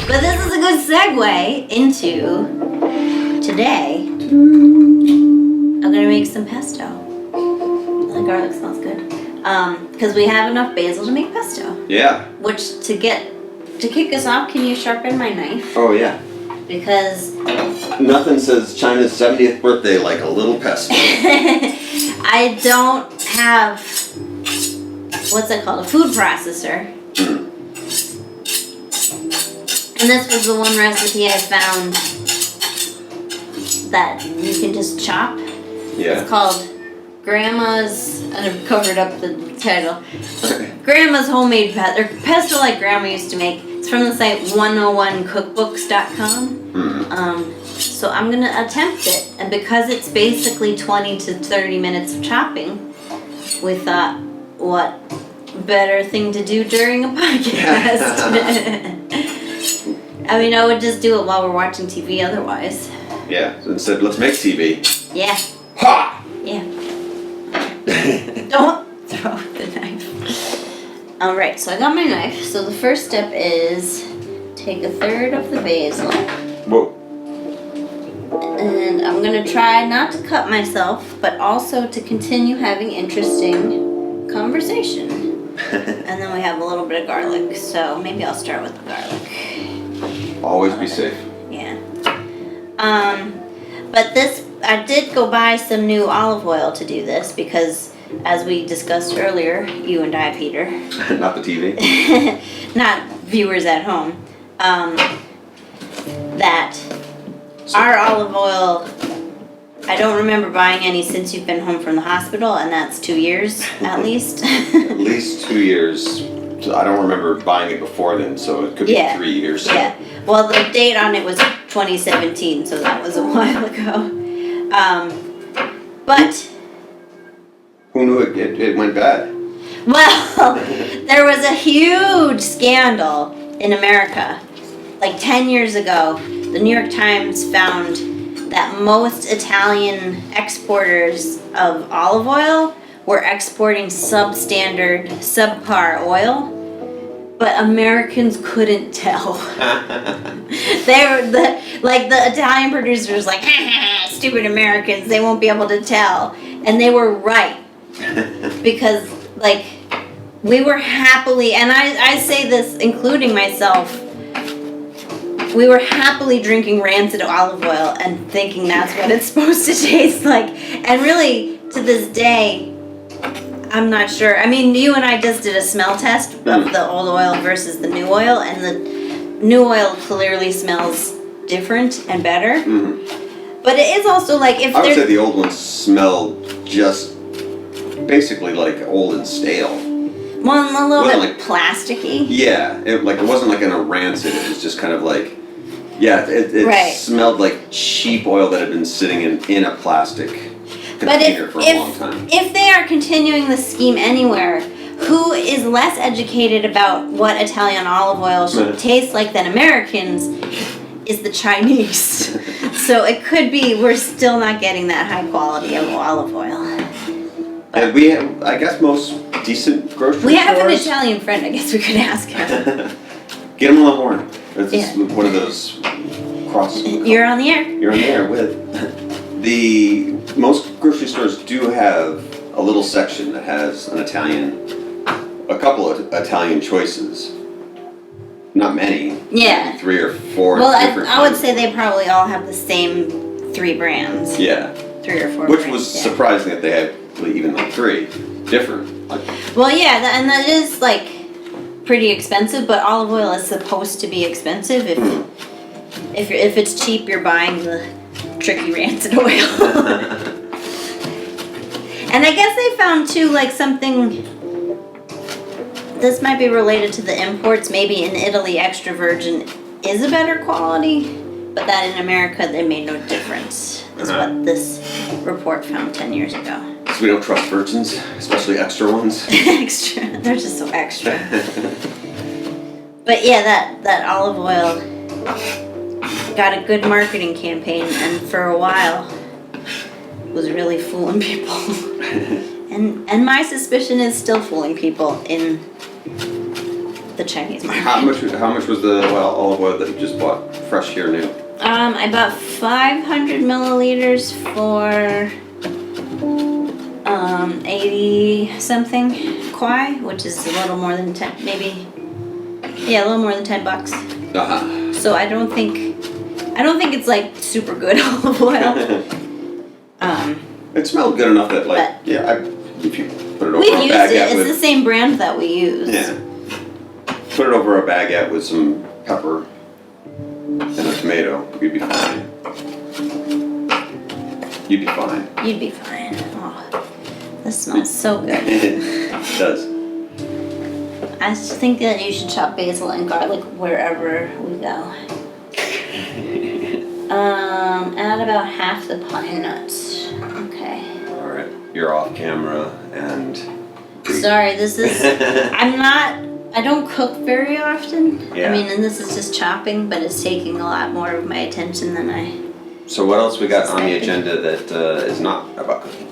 But this is a good segue into today. I'm gonna make some pesto. The garlic smells good. Because we have enough basil to make pesto. Yeah. Which to kick us off, can you sharpen my knife? Oh yeah. Because nothing says China's 70th birthday like a little pesto. I don't have what's it called? A food processor. And this was the one recipe I found that you can just chop. Yeah. It's called Grandma's, and I've covered up the title. Grandma's homemade pesto like Grandma used to make. It's from the site 101cookbooks.com. So I'm gonna attempt it, and because it's basically 20 to 30 minutes of chopping, we thought, what better thing to do during a podcast? I mean, I would just do it while we're watching TV otherwise. Yeah, so instead, let's make TV. Yeah. Ha! Yeah. Don't throw the knife. Alright, so I got my knife. So the first step is take a third of the basil. Whoa. And I'm going to try not to cut myself, but also to continue having interesting conversation. And then we have a little bit of garlic, so maybe I'll start with the garlic. Always be safe. Yeah. But this, I did go buy some new olive oil to do this because, as we discussed earlier, you and I, Peter. Not the TV. Not viewers at home. That our olive oil, I don't remember buying any since you've been home from the hospital, and that's 2 years at least. At least 2 years. So I don't remember buying it before then, so it could be 3 years. Yeah. Well, the date on it was 2017, so that was a while ago. But who knew it went bad? Well, there was a huge scandal in America. Like 10 years ago, the New York Times found that most Italian exporters of olive oil were exporting substandard, subpar oil, but Americans couldn't tell. They were the Italian producers like, stupid Americans, they won't be able to tell. And they were right. Because we were happily, and I say this including myself, we were happily drinking rancid olive oil and thinking that's what it's supposed to taste like. And really, to this day, I'm not sure. I mean, you and I just did a smell test of the old oil versus the new oil, and the new oil clearly smells different and better. But it is also like if I would say the old ones smell just basically like old and stale. Well, a little bit plasticky. Yeah, it wasn't like in a rancid. It was just kind of like, it smelled like cheap oil that had been sitting in a plastic container for a long time. If they are continuing the scheme anywhere, who is less educated about what Italian olive oil should taste like than Americans is the Chinese. So it could be we're still not getting that high quality of olive oil. And we have, I guess, most decent grocery stores. We have an Italian friend. I guess we could ask him. Get him on the horn. It's one of those cross. You're on the air. You're on the air with. Most grocery stores do have a little section that has a couple of Italian choices. Not many. Yeah. Maybe 3 or 4 different I would say they probably all have the same 3 brands. Yeah. 3 or 4 Which brands, was surprising that they had even 3 different. Well, yeah, and that is pretty expensive, but olive oil is supposed to be expensive. If it's cheap, you're buying the tricky rancid oil. And I guess they found too something. This might be related to the imports. Maybe in Italy, extra virgin is a better quality, but that in America they made no difference. Is what this report found 10 years ago. So we don't trust virgins, especially extra ones. Extra, they're just so extra. But yeah, that olive oil got a good marketing campaign, and for a while was really fooling people. And my suspicion is still fooling people in the Chinese market. How much was the olive oil that you just bought, fresh here new? I bought 500 milliliters for 80 something kwai, which is a little more than 10, maybe. Yeah, a little more than $10. So I don't think it's like super good olive oil. It smelled good enough that if you put it over we've a used baguette it. It's the same brand that we use. Yeah. Put it over a baguette with some pepper and a tomato, you'd be fine. You'd be fine. You'd be fine. Oh, this smells so good. It does. I just think that you should chop basil and garlic wherever we go. Add about half the pine nuts. Okay. All right. You're off camera and. Sorry, this is. I don't cook very often. Yeah. I mean, and this is just chopping, but it's taking a lot more of my attention than I. So what else we got on the agenda that is not about cooking?